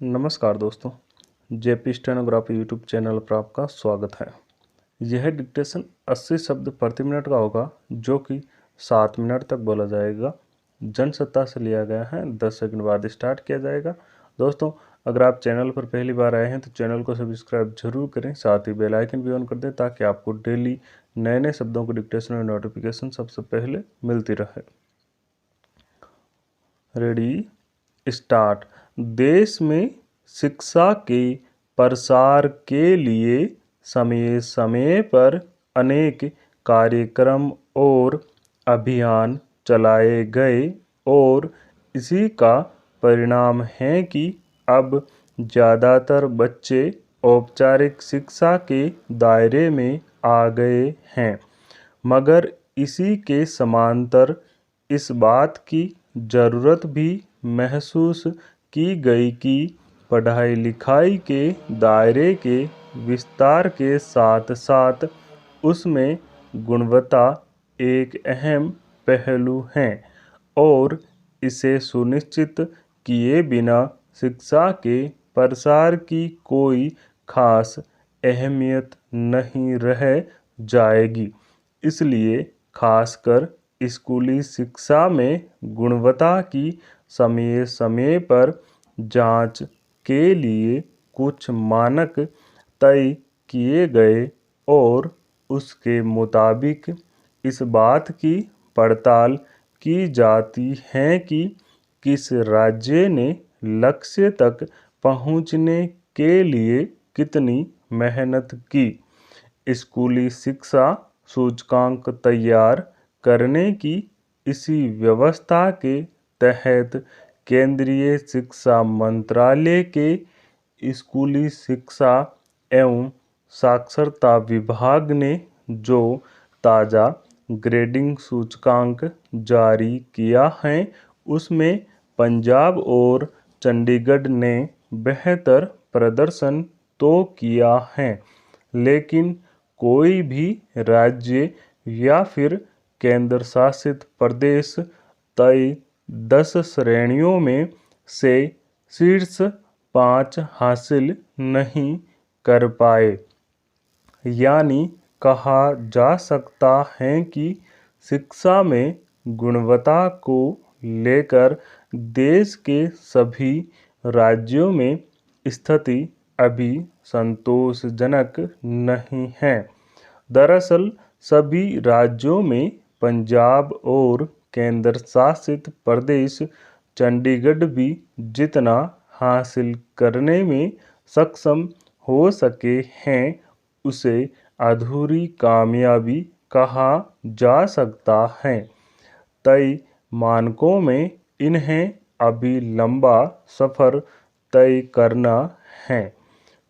नमस्कार दोस्तों, JP stenography YouTube channel पर आपका स्वागत है। यह डिक्टेशन 80 शब्द प्रति मिनट का होगा, जो कि 7 मिनट तक बोला जाएगा। जनसत्ता से लिया गया है। 10 सेकंड बाद स्टार्ट किया जाएगा। दोस्तों, अगर आप चैनल पर पहली बार आए हैं तो चैनल को सब्सक्राइब जरूर करें, साथ ही बेल आइकन भी ऑन कर दें ताकि आपको डेली नए नए शब्दों को डिक्टेशन और नोटिफिकेशन सबसे पहले मिलती रहे। Ready, start. देश में शिक्षा के प्रसार के लिए समय समय पर अनेक कार्यक्रम और अभियान चलाए गए और इसी का परिणाम है कि अब ज़्यादातर बच्चे औपचारिक शिक्षा के दायरे में आ गए हैं, मगर इसी के समांतर इस बात की ज़रूरत भी महसूस की गई कि पढ़ाई लिखाई के दायरे के विस्तार के साथ साथ उसमें गुणवत्ता एक अहम पहलू है और इसे सुनिश्चित किए बिना शिक्षा के प्रसार की कोई खास अहमियत नहीं रह जाएगी। इसलिए खासकर स्कूली शिक्षा में गुणवत्ता की समय समय पर जांच के लिए कुछ मानक तय किए गए और उसके मुताबिक इस बात की पड़ताल की जाती है कि किस राज्य ने लक्ष्य तक पहुंचने के लिए कितनी मेहनत की। स्कूली शिक्षा सूचकांक तैयार करने की इसी व्यवस्था के तहत केंद्रीय शिक्षा मंत्रालय के स्कूली शिक्षा एवं साक्षरता विभाग ने जो ताज़ा ग्रेडिंग सूचकांक जारी किया है, उसमें पंजाब और चंडीगढ़ ने बेहतर प्रदर्शन तो किया है, लेकिन कोई भी राज्य या फिर केंद्र शासित प्रदेश तय 10 श्रेणियों में से शीर्ष 5 हासिल नहीं कर पाए। यानी कहा जा सकता है कि शिक्षा में गुणवत्ता को लेकर देश के सभी राज्यों में स्थिति अभी संतोषजनक नहीं है। दरअसल सभी राज्यों में पंजाब और केंद्र शासित प्रदेश चंडीगढ़ भी जितना हासिल करने में सक्षम हो सके हैं, उसे अधूरी कामयाबी कहा जा सकता है। तय मानकों में इन्हें अभी लंबा सफ़र तय करना है।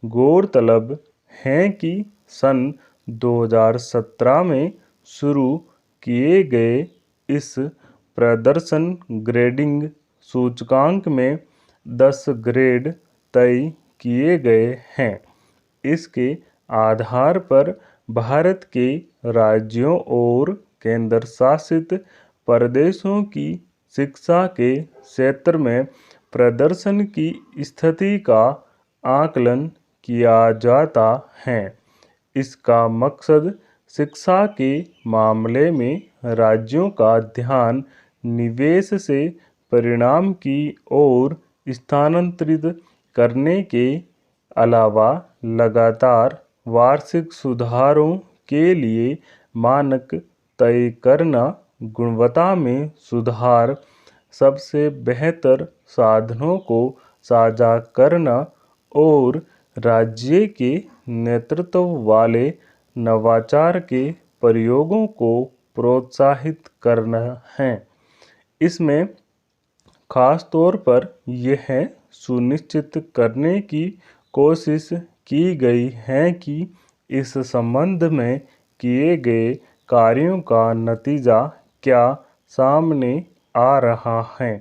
गौरतलब है कि सन 2017 में शुरू किए गए इस प्रदर्शन ग्रेडिंग सूचकांक में 10 ग्रेड तय किए गए हैं। इसके आधार पर भारत के राज्यों और केंद्र शासित प्रदेशों की शिक्षा के क्षेत्र में प्रदर्शन की स्थिति का आकलन किया जाता है। इसका मकसद शिक्षा के मामले में राज्यों का ध्यान निवेश से परिणाम की ओर स्थानांतरित करने के अलावा लगातार वार्षिक सुधारों के लिए मानक तय करना, गुणवत्ता में सुधार, सबसे बेहतर साधनों को साझा करना और राज्य के नेतृत्व वाले नवाचार के प्रयोगों को प्रोत्साहित करना है। इसमें खास तौर पर यह सुनिश्चित करने की कोशिश की गई है कि इस संबंध में किए गए कार्यों का नतीजा क्या सामने आ रहा है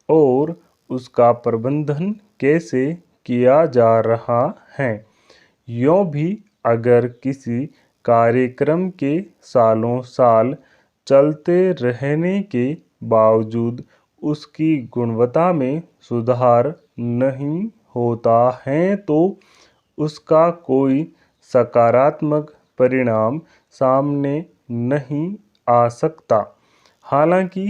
और उसका प्रबंधन कैसे किया जा रहा है। यूँ भी अगर किसी कार्यक्रम के सालों साल चलते रहने के बावजूद उसकी गुणवत्ता में सुधार नहीं होता है तो उसका कोई सकारात्मक परिणाम सामने नहीं आ सकता। हालांकि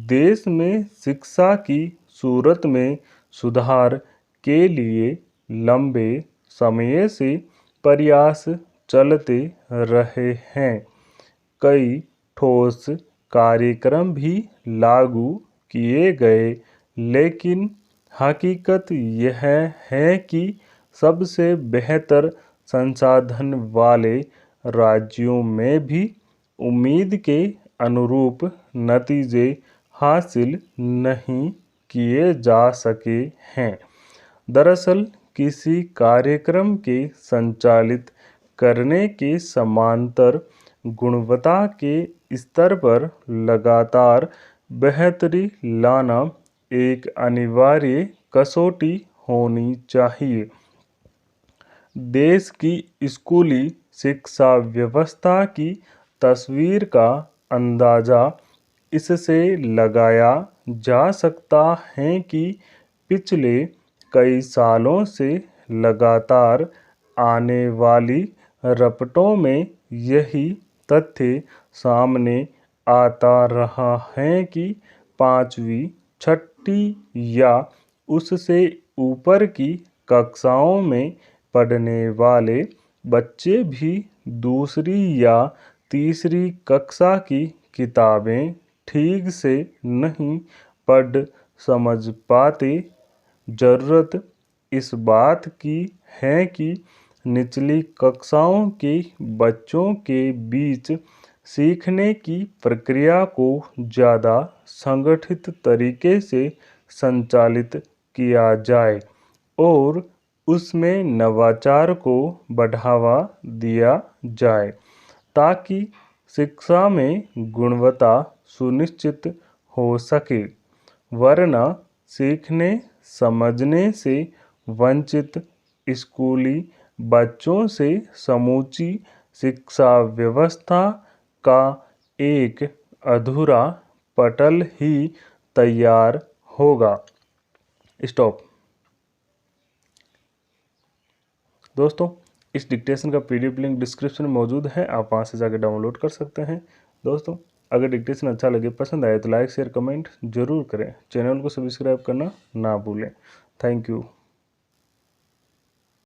देश में शिक्षा की सूरत में सुधार के लिए लंबे समय से प्रयास चलते रहे हैं। कई ठोस कार्यक्रम भी लागू किए गए, लेकिन हकीकत यह है कि सबसे बेहतर संसाधन वाले राज्यों में भी उम्मीद के अनुरूप नतीजे हासिल नहीं किए जा सके हैं। दरअसल किसी कार्यक्रम के संचालित करने के समांतर गुणवत्ता के स्तर पर लगातार बेहतरी लाना एक अनिवार्य कसौटी होनी चाहिए। देश की स्कूली शिक्षा व्यवस्था की तस्वीर का अंदाज़ा इससे लगाया जा सकता है कि पिछले कई सालों से लगातार आने वाली रिपोर्टों में यही तथ्य सामने आता रहा है कि पाँचवीं, छठी या उससे ऊपर की कक्षाओं में पढ़ने वाले बच्चे भी दूसरी या तीसरी कक्षा की किताबें ठीक से नहीं पढ़ समझ पाते। ज़रूरत इस बात की है कि निचली कक्षाओं के बच्चों के बीच सीखने की प्रक्रिया को ज़्यादा संगठित तरीके से संचालित किया जाए और उसमें नवाचार को बढ़ावा दिया जाए, ताकि शिक्षा में गुणवत्ता सुनिश्चित हो सके। वरना सीखने समझने से वंचित स्कूली बच्चों से समूची शिक्षा व्यवस्था का एक अधूरा पटल ही तैयार होगा। स्टॉप। दोस्तों, इस डिक्टेशन का पीडीएफ लिंक डिस्क्रिप्शन में मौजूद है, आप वहां से जाकर डाउनलोड कर सकते हैं। दोस्तों, अगर डिक्टेशन अच्छा लगे, पसंद आए तो लाइक शेयर कमेंट जरूर करें। चैनल को सब्सक्राइब करना ना भूलें। Thank you.